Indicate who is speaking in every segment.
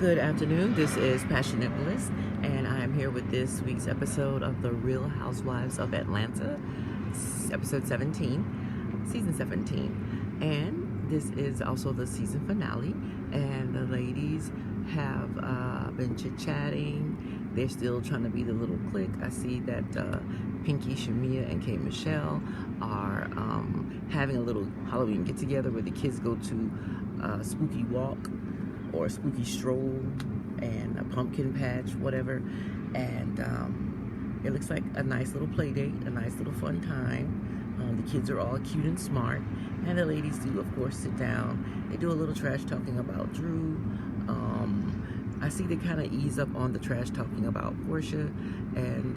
Speaker 1: Good afternoon. This is Passionate Bliss, and I am here with this week's episode of The Real Housewives of Atlanta, episode 17, season 17. And this is also the season finale, and the ladies have been chit-chatting. They're still trying to be the little clique. I see that Pinky, Shamia, and K. Michelle are having a little Halloween get-together where the kids go to a spooky walk or a spooky stroll and a pumpkin patch, whatever. And it looks like a nice little play date, a nice little fun time. The kids are all cute and smart, and the ladies do, of course, sit down. They do a little trash talking about Drew. I see they kind of ease up on the trash talking about Portia, and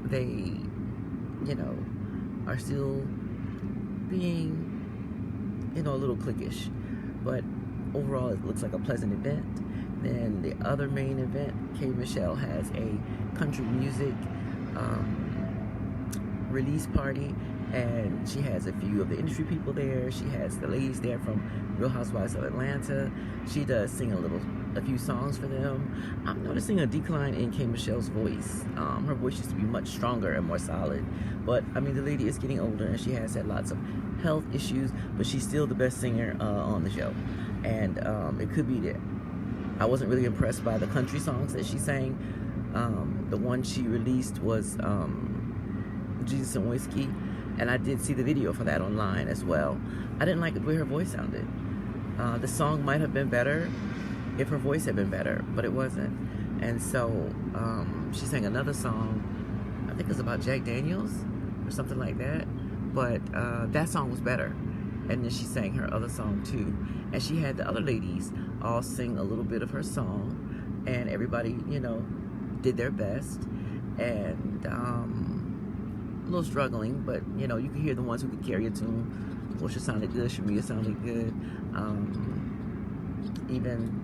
Speaker 1: they, you know, are still being, you know, a little cliquish. But overall, it looks like a pleasant event. Then the other main event, K. Michelle has a country music release party, and she has a few of the industry people there. She has the ladies there from Real Housewives of Atlanta. She does sing a few songs for them. I'm noticing a decline in K. Michelle's voice. Her voice used to be much stronger and more solid, but I mean, the lady is getting older and she has had lots of health issues, but she's still the best singer on the show. And it could be that I wasn't really impressed by the country songs that she sang. The one she released was Jesus and Whiskey, and I did see the video for that online as well. I didn't like the way her voice sounded. The song might have been better if her voice had been better, but it wasn't. And so she sang another song, I think it was about Jack Daniels or something like that, but that song was better. And then she sang her other song too, and she had the other ladies all sing a little bit of her song, and everybody, you know, did their best. And a little struggling, but you know, you could hear the ones who could carry a tune. Portia sounded good, Shamia sounded good, even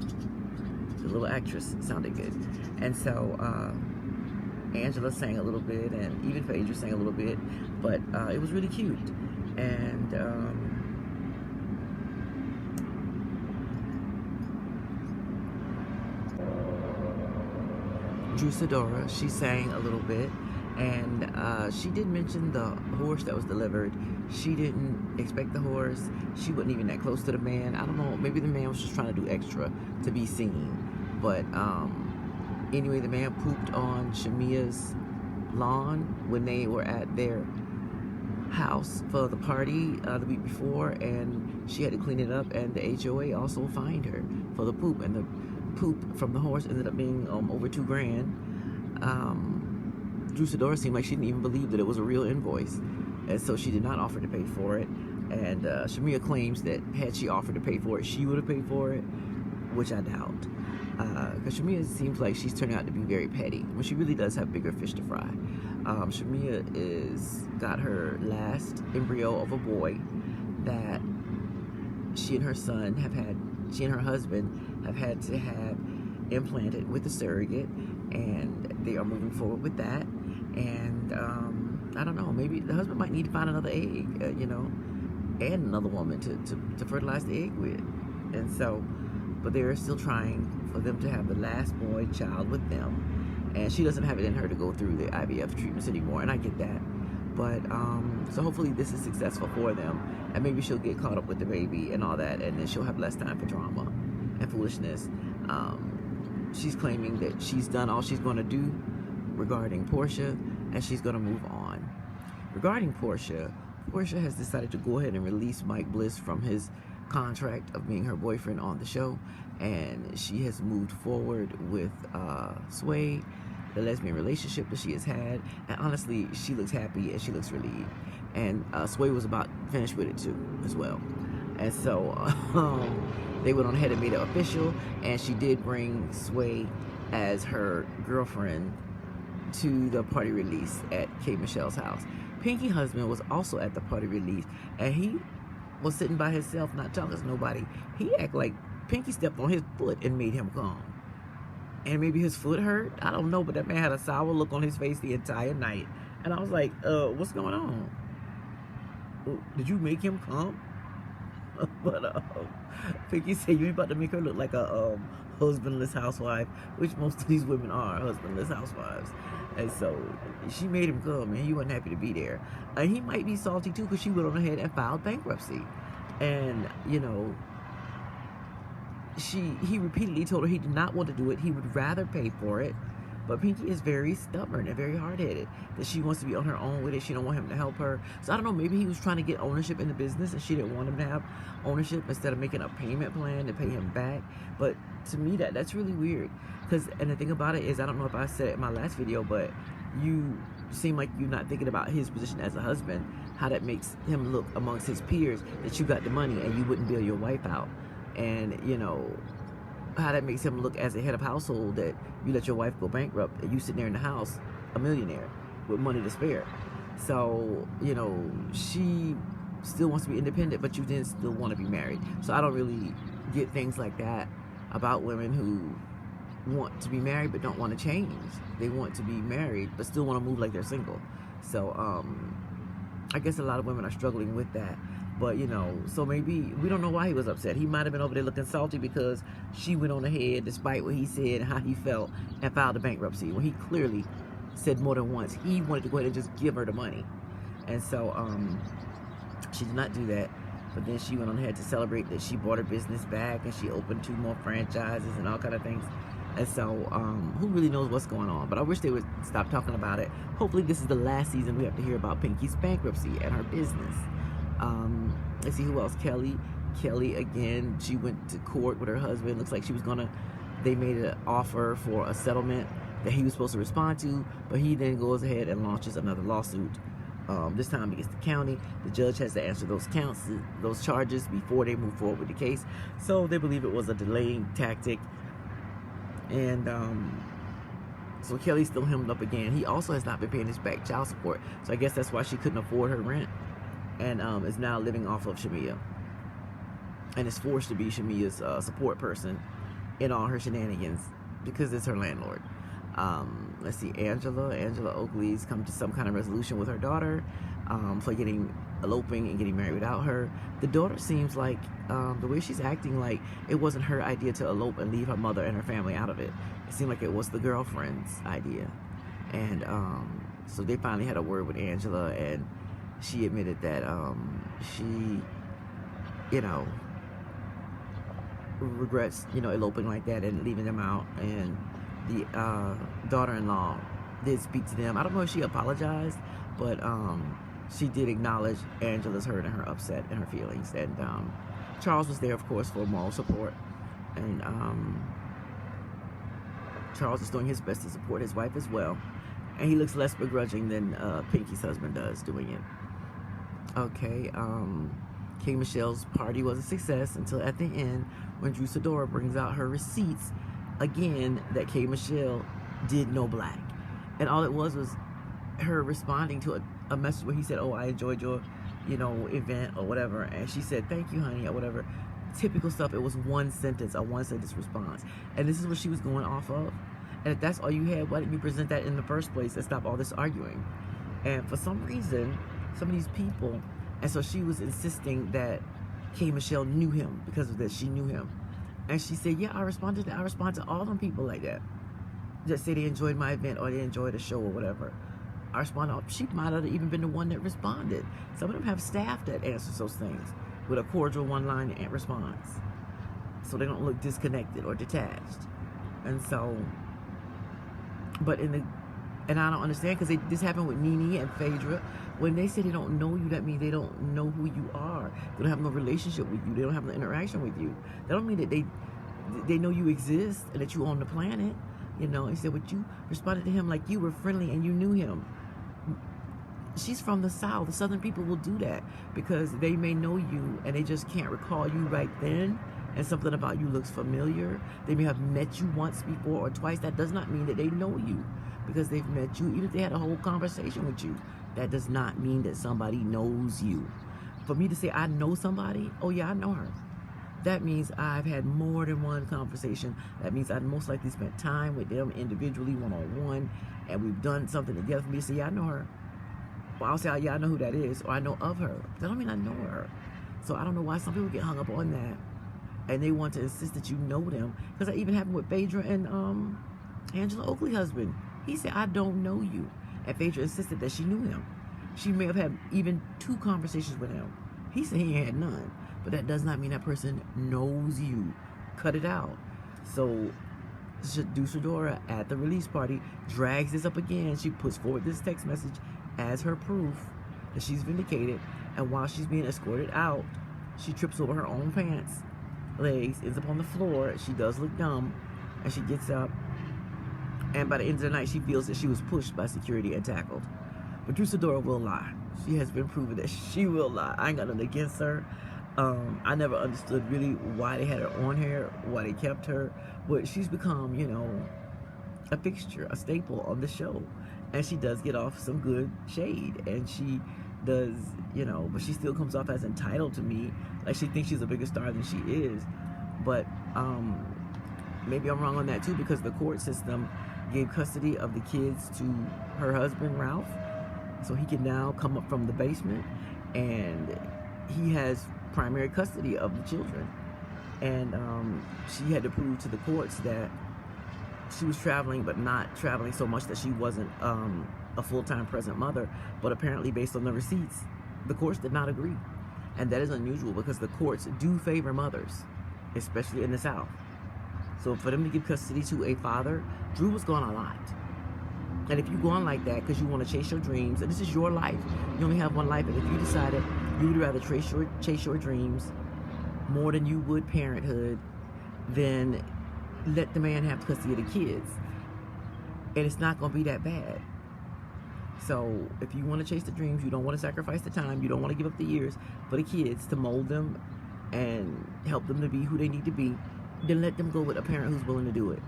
Speaker 1: the little actress sounded good. And so Angela sang a little bit, and even Phaedra sang a little bit, but it was really cute. And Drew Sidora, she sang a little bit, and she did mention the horse that was delivered. She didn't expect the horse. She wasn't even that close to the man. I don't know, maybe the man was just trying to do extra to be seen. But anyway, the man pooped on Shamia's lawn when they were at their house for the party the week before, and she had to clean it up, and the HOA also fined her for the poop, and the poop from the horse ended up being over $2,000. Drew Sidora seemed like she didn't even believe that it was a real invoice, and so she did not offer to pay for it. And Shamia claims that had she offered to pay for it, she would have paid for it, which I doubt, because Shamia seems like she's turning out to be very petty when she really does have bigger fish to fry. Shamia got her last embryo of a boy that she and her husband have had to have implanted with a surrogate, and they are moving forward with that. And I don't know, maybe the husband might need to find another egg, you know, and another woman to fertilize the egg with. And so, but they're still trying for them to have the last boy child with them, and she doesn't have it in her to go through the IVF treatments anymore, and I get that. But so hopefully this is successful for them, and maybe she'll get caught up with the baby and all that, and then she'll have less time for drama and foolishness. She's claiming that she's done all she's going to do regarding Portia, and she's going to move on. Regarding Portia has decided to go ahead and release Mike Bliss from his contract of being her boyfriend on the show, and she has moved forward with Sway, the lesbian relationship that she has had, and honestly, she looks happy and she looks relieved. And Sway was about finished with it too, as well. And so they went on ahead and made it official, and she did bring Sway as her girlfriend to the party release at K. Michelle's house. Pinky's husband was also at the party release, and he was sitting by himself, not talking to nobody. He acted like Pinky stepped on his foot and made him come. And maybe his foot hurt, I don't know, but that man had a sour look on his face the entire night. And I was like, what's going on? Did you make him come? But Pinky said you about to make her look like a husbandless housewife, which most of these women are husbandless housewives. And so she made him come, and he wasn't happy to be there. And he might be salty too, because she went on ahead and filed bankruptcy. And you know, he repeatedly told her he did not want to do it. He would rather pay for it. But Pinky is very stubborn and very hard-headed, that she wants to be on her own with it. She don't want him to help her. So I don't know, maybe he was trying to get ownership in the business and she didn't want him to have ownership, instead of making a payment plan to pay him back. But to me, that's really weird. And the thing about it is, I don't know if I said it in my last video, but you seem like you're not thinking about his position as a husband, how that makes him look amongst his peers, that you got the money and you wouldn't bail your wife out. And, you know, how that makes him look as a head of household, that you let your wife go bankrupt and you sitting there in the house a millionaire with money to spare. So, you know, she still wants to be independent, but you then still want to be married. So I don't really get things like that about women who want to be married but don't want to change. They want to be married but still want to move like they're single. So I guess a lot of women are struggling with that. But, you know, so maybe, we don't know why he was upset. He might have been over there looking salty because she went on ahead, despite what he said and how he felt, and filed a bankruptcy, when he clearly said more than once he wanted to go ahead and just give her the money. And so she did not do that. But then she went on ahead to celebrate that she bought her business back, and she opened 2 more franchises and all kind of things. And so who really knows what's going on? But I wish they would stop talking about it. Hopefully this is the last season we have to hear about Pinky's bankruptcy and her business. Let's see who else. Kelly again, she went to court with her husband. Looks like they made an offer for a settlement that he was supposed to respond to, but he then goes ahead and launches another lawsuit, this time against the county. The judge has to answer those charges before they move forward with the case. So they believe it was a delaying tactic. And so Kelly's still hemmed up again. He also has not been paying his back child support, so I guess that's why she couldn't afford her rent, and is now living off of Shamia, and is forced to be Shamia's support person in all her shenanigans because it's her landlord. Let's see, Angela Oakley's come to some kind of resolution with her daughter for eloping and getting married without her. The daughter seems like, the way she's acting, like it wasn't her idea to elope and leave her mother and her family out of it. It seemed like it was the girlfriend's idea. And so they finally had a word with Angela, and she admitted that she, you know, regrets, you know, eloping like that and leaving them out. And the daughter-in-law did speak to them. I don't know if she apologized, but she did acknowledge Angela's hurt and her upset and her feelings. And Charles was there, of course, for moral support. And Charles is doing his best to support his wife as well. And he looks less begrudging than Pinky's husband does doing it. Okay, K. Michelle's party was a success until at the end, when Drew Sidora brings out her receipts again that K. Michelle did no black. And all it was her responding to a message where he said, "Oh, I enjoyed your, you know, event," or whatever. And she said, "Thank you, honey," or whatever. Typical stuff. It was a one-sentence response. And this is what she was going off of. And if that's all you had, why didn't you present that in the first place and stop all this arguing? And for some reason, some of these people, and so she was insisting that K. Michelle knew him because of that. She knew him. And she said, "Yeah, I respond to all them people like that. Just say they enjoyed my event or they enjoyed the show or whatever. I respond to, she might have even been the one that responded. Some of them have staff that answers those things with a cordial one-line response, so they don't look disconnected or detached." And so, but and I don't understand, because this happened with Nene and Phaedra. When they say they don't know you, that means they don't know who you are. They don't have no relationship with you. They don't have no interaction with you. That don't mean that they know you exist and that you on the planet. You know, he said, "But you responded to him like you were friendly and you knew him." She's from the South. The Southern people will do that because they may know you and they just can't recall you right then, and something about you looks familiar. They may have met you once before or twice. That does not mean that they know you because they've met you. Even if they had a whole conversation with you, that does not mean that somebody knows you. For me to say I know somebody, oh yeah, I know her, that means I've had more than one conversation. That means I've most likely spent time with them individually, one-on-one, and we've done something together. For me to say, "Yeah, I know her," well, I'll say, "Yeah, I know who that is," or "I know of her." That don't mean I know her. So I don't know why some people get hung up on that, and they want to insist that you know them. Because that even happened with Phaedra and Angela Oakley's husband. He said, I don't know you. And Phaedra insisted that she knew him. She may have had even 2 conversations with him. He said he had none. But that does not mean that person knows you. Cut it out. So Deusadora at the release party drags this up again. She puts forward this text message as her proof that she's vindicated. And while she's being escorted out, she trips over her own pants, legs, ends up on the floor. She does look dumb, and she gets up. And by the end of the night, she feels that she was pushed by security and tackled. But Deusadora will lie. She has been proven that she will lie. I ain't got nothing against her. I never understood really why they had her on here, why they kept her. But she's become, you know, a fixture, a staple on the show. And she does get off some good shade. And she does, you know, but she still comes off as entitled to me. Like she thinks she's a bigger star than she is. But maybe I'm wrong on that too, because the court system gave custody of the kids to her husband, Ralph. So he can now come up from the basement, and he has primary custody of the children. And she had to prove to the courts that she was traveling, but not traveling so much that she wasn't a full-time present mother. But apparently, based on the receipts, the courts did not agree. And that is unusual, because the courts do favor mothers, especially in the South. So for them to give custody to a father, Drew was gone a lot. And if you go on like that because you want to chase your dreams, and this is your life, you only have one life, and if you decided you would rather chase your dreams more than you would parenthood, then let the man have custody of the kids. And it's not going to be that bad. So if you want to chase the dreams, you don't want to sacrifice the time, you don't want to give up the years for the kids to mold them and help them to be who they need to be, then let them go with a parent who's willing to do it.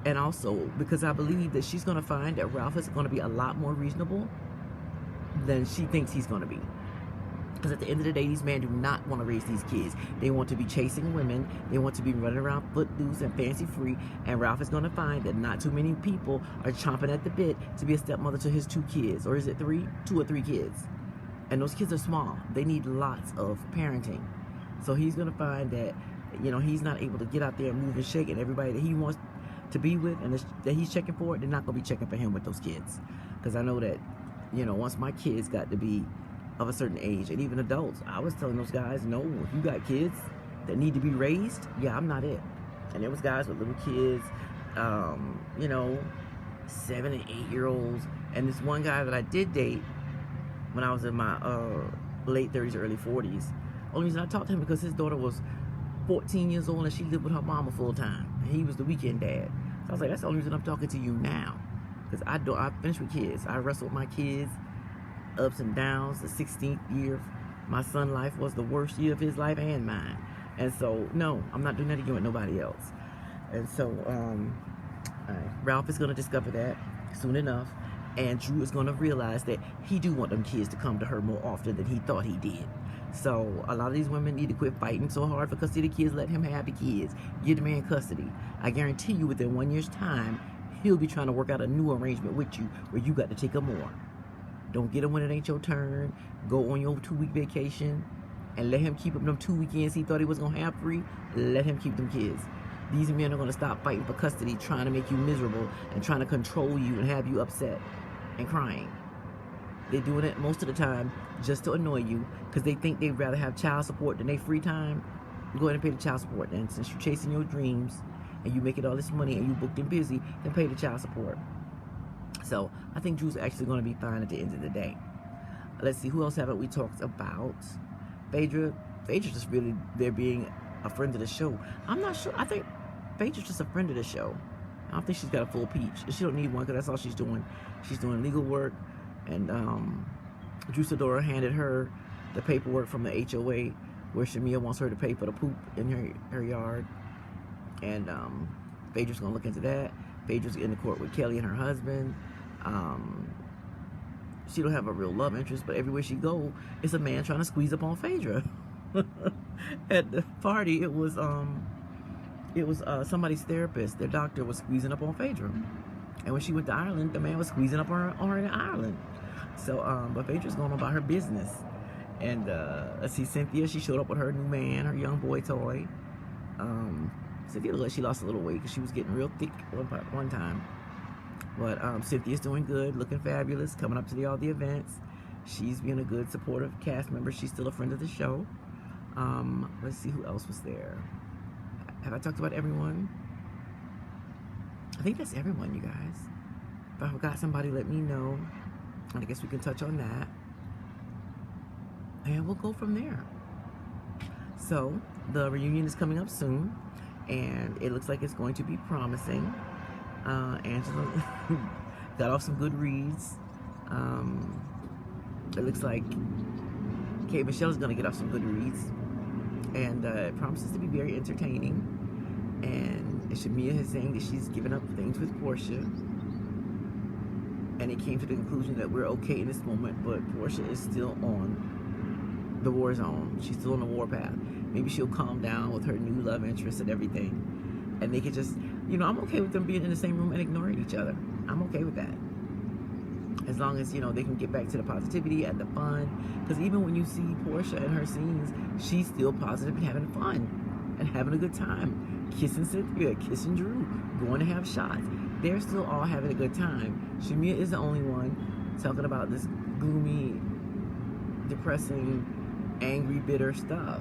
Speaker 1: And also, because I believe that she's going to find that Ralph is going to be a lot more reasonable than she thinks he's going to be. Because at the end of the day, these men do not want to raise these kids. They want to be chasing women. They want to be running around footloose and fancy free. And Ralph is going to find that not too many people are chomping at the bit to be a stepmother to his 2 kids. Or is it 3? 2 or 3 kids. And those kids are small. They need lots of parenting. So he's going to find that, you know, he's not able to get out there and move and shake, and everybody that he wants to be with and that he's checking for, they're not going to be checking for him with those kids. Because I know that, you know, once my kids got to be of a certain age, and even adults, I was telling those guys, no, if you got kids that need to be raised, yeah, I'm not it. And there was guys with little kids, you know, 7 and 8-year-olds. And this one guy that I did date when I was in my late 30s, early 40s, only reason I talked to him because his daughter was 14 years old and she lived with her mama full time. And he was the weekend dad. So I was like, that's the only reason I'm talking to you now. Because I finished with kids. I wrestled with my kids, ups and downs. The 16th year of my son's life was the worst year of his life and mine. And so, no, I'm not doing that again with nobody else. And so, Ralph is going to discover that soon enough. And Drew is going to realize that he do want them kids to come to her more often than he thought he did. So a lot of these women need to quit fighting so hard for custody of the kids. Let him have the kids. Give the man custody. I guarantee you within 1 year's time, he'll be trying to work out a new arrangement with you where you got to take him more. Don't get him when it ain't your turn. Go on your 2-week vacation and let him keep up them 2 weekends he thought he was going to have free. Let him keep them kids. These men are going to stop fighting for custody, trying to make you miserable and trying to control you and have you upset and crying. They're doing it most of the time just to annoy you because they think they'd rather have child support than their free time. Go ahead and pay the child support then. Since you're chasing your dreams and you making all this money and you booked and busy, then pay the child support. So I think Drew's actually going to be fine at the end of the day. Let's see, who else haven't we talked about? Phaedra's just really there being a friend of the show. I'm not sure. I think Phaedra's just a friend of the show. I don't think she's got a full peach. She don't need one because that's all she's doing. She's doing legal work. And Deusadora handed her the paperwork from the HOA where Shamia wants her to pay for the poop in her yard. And Phaedra's going to look into that. Phaedra's in the court with Kelly and her husband. She don't have a real love interest, but everywhere she go, it's a man trying to squeeze up on Phaedra. At the party, it was somebody's therapist. Their doctor was squeezing up on Phaedra. And when she went to Ireland, the man was squeezing up on her in Ireland. So, but Phaedra's going about her business. And let's see, Cynthia, she showed up with her new man, her young boy toy. Cynthia looked like she lost a little weight because she was getting real thick one time. But Cynthia's doing good, looking fabulous, coming up to all the events. She's being a good, supportive cast member. She's still a friend of the show. Let's see who else was there. Have I talked about everyone? I think that's everyone, you guys. If I forgot somebody, let me know. And I guess we can touch on that. And we'll go from there. So, the reunion is coming up soon. And it looks like it's going to be promising. Angela got off some good reads. It looks like Kate Michelle is going to get off some good reads. And it promises to be very entertaining. And Shamia is saying that she's given up things with Portia. And it came to the conclusion that we're okay in this moment, but Portia is still on the war zone. She's still on the warpath. Maybe she'll calm down with her new love interest and everything. And they could just, you know, I'm okay with them being in the same room and ignoring each other. I'm okay with that. As long as, you know, they can get back to the positivity and the fun. Because even when you see Portia in her scenes, she's still positive and having fun and having a good time. Kissing Cynthia, kissing Drew, going to have shots. They're still all having a good time. Shamia is the only one talking about this gloomy, depressing, angry, bitter stuff.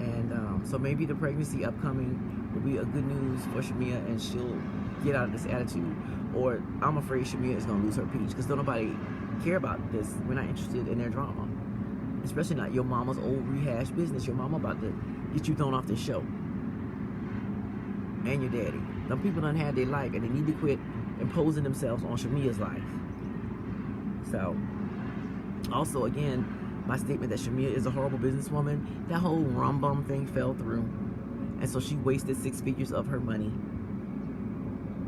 Speaker 1: And so maybe the pregnancy upcoming will be a good news for Shamia, and she'll get out of this attitude. Or I'm afraid Shamia is going to lose her peach because don't nobody care about this. We're not interested in their drama. Especially not your mama's old rehashed business. Your mama about to get you thrown off the show. And your daddy. Some people done had their life and they need to quit imposing themselves on Shamia's life. So, also again, my statement that Shamia is a horrible businesswoman, that whole rum-bum thing fell through. And so she wasted 6 figures of her money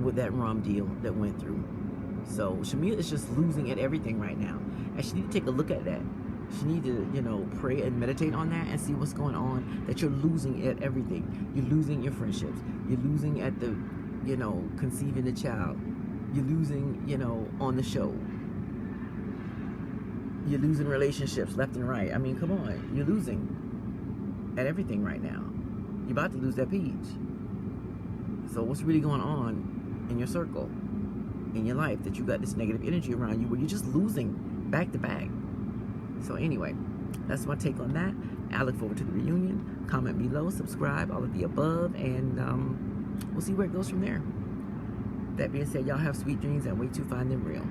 Speaker 1: with that rum deal that went through. So Shamia is just losing at everything right now. And she need to take a look at that. She need to, you know, pray and meditate on that and see what's going on, that you're losing at everything. You're losing your friendships. You're losing at the, you know, conceiving the child. You're losing, you know, on the show. You're losing relationships left and right. I mean, come on. You're losing at everything right now. You're about to lose that peach. So what's really going on in your circle, in your life, that you got this negative energy around you where you're just losing back to back? So anyway, that's my take on that. I look forward to the reunion. Comment below, subscribe, all of the above, and we'll see where it goes from there. That being said, y'all have sweet dreams and wait to find them real.